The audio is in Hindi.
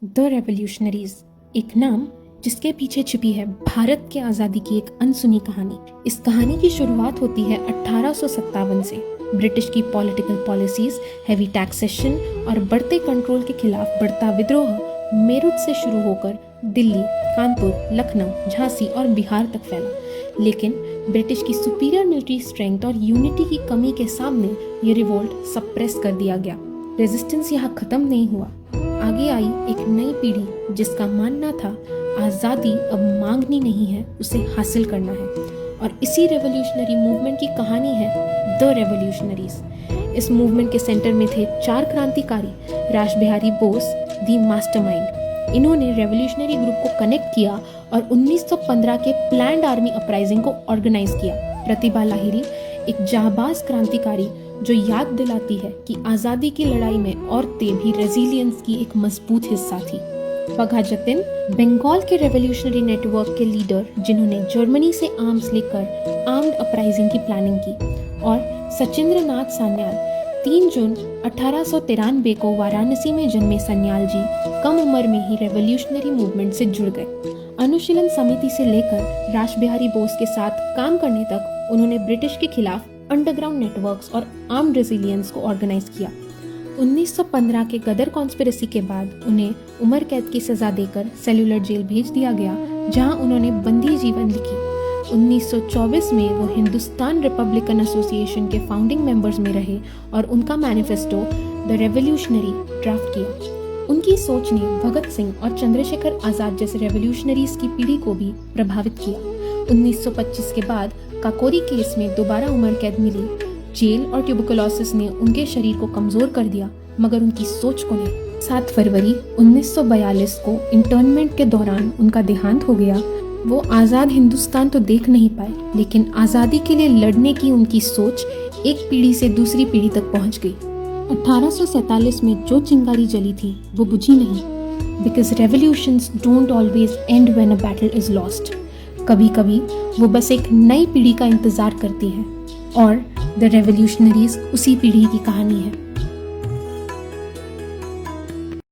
द रेवोल्यूशनरीज, एक नाम जिसके पीछे छिपी है भारत के आज़ादी की एक अनसुनी कहानी। इस कहानी की शुरुआत होती है 1857 से। ब्रिटिश की पॉलिटिकल पॉलिसीज, हैवी टैक्सेशन और बढ़ते कंट्रोल के खिलाफ बढ़ता विद्रोह मेरठ से शुरू होकर दिल्ली, कानपुर, लखनऊ, झांसी और बिहार तक फैला। लेकिन ब्रिटिश की सुपीरियर मिलिट्री स्ट्रेंथ और यूनिटी की कमी के सामने ये रिवोल्ट सप्रेस कर दिया गया। रेजिस्टेंस यहाँ खत्म नहीं हुआ। आगे आई एक नई पीढ़ी जिसका मानना था आज़ादी अब मांगनी नहीं है, उसे हासिल करना है। और इसी रेवोल्यूशनरी मूवमेंट की कहानी है द रेवोल्यूशनरीज। इस मूवमेंट के सेंटर में थे 4 क्रांतिकारी, रासबिहारी बोस दी मास्टरमाइंड। इन्होंने रेवोल्यूशनरी ग्रुप को कनेक्ट किया और 1915 के प्लान्ड आर्मी अपराइजिंग को ऑर्गेनाइज किया। प्रतिभा लाहिरी एक जाबाज क्रांतिकारी जो याद दिलाती है कि आज़ादी की लड़ाई में औरतें भी रेजिलियंस की एक मजबूत हिस्सा थी। वघा जतिन बंगाल के रेवोल्यूशनरी नेटवर्क के लीडर जिन्होंने जर्मनी से आर्म्स लेकर आर्म्ड अपराइजिंग की प्लानिंग की। और सचिंद्र नाथ सान्याल 3 जून 1893 को वाराणसी में जन्मे सान्याल जी कम उम्र में ही रेवोल्यूशनरी मूवमेंट से जुड़ गए। अनुशीलन समिति से लेकर रासबिहारी बोस के साथ काम करने तक उन्होंने ब्रिटिश के खिलाफ अंडरग्राउंड नेटवर्क्स और आर्म्ड रेजिलियंस को ऑर्गेनाइज किया। 1915 के गदर कॉन्स्पिरेसी के बाद उन्हें उम्र कैद की सजा देकर सेल्यूलर जेल भेज दिया गया, जहां उन्होंने बंदी जीवन लिखी। 1924 में वो हिंदुस्तान रिपब्लिकन एसोसिएशन के फाउंडिंग मेंबर्स में रहे और उनका मैनिफेस्टो द रेवोल्यूशनरी ड्राफ्ट किया। उनकी सोच ने भगत सिंह और चंद्रशेखर आजाद जैसे रेवोल्यूशनरीज की पीढ़ी को भी प्रभावित किया। 1925 के बाद काकोरी केस में दोबारा उम्र कैद मिली। जेल और ट्यूबरकुलोसिस ने उनके शरीर को कमजोर कर दिया, मगर उनकी सोच को नहीं। 7 फरवरी 1942 को इंटर्नमेंट के दौरान उनका देहांत हो गया। वो आज़ाद हिंदुस्तान तो देख नहीं पाए, लेकिन आज़ादी के लिए लड़ने की उनकी सोच एक पीढ़ी से दूसरी पीढ़ी तक पहुंच गई। 1847 में जो चिंगारी जली थी वो बुझी नहीं। Because revolutions don't always and when a battle is lost. कभी कभी वो बस एक नई पीढ़ी का इंतजार करती है, और द रेवोल्यूशनरीज उसी पीढ़ी की कहानी है।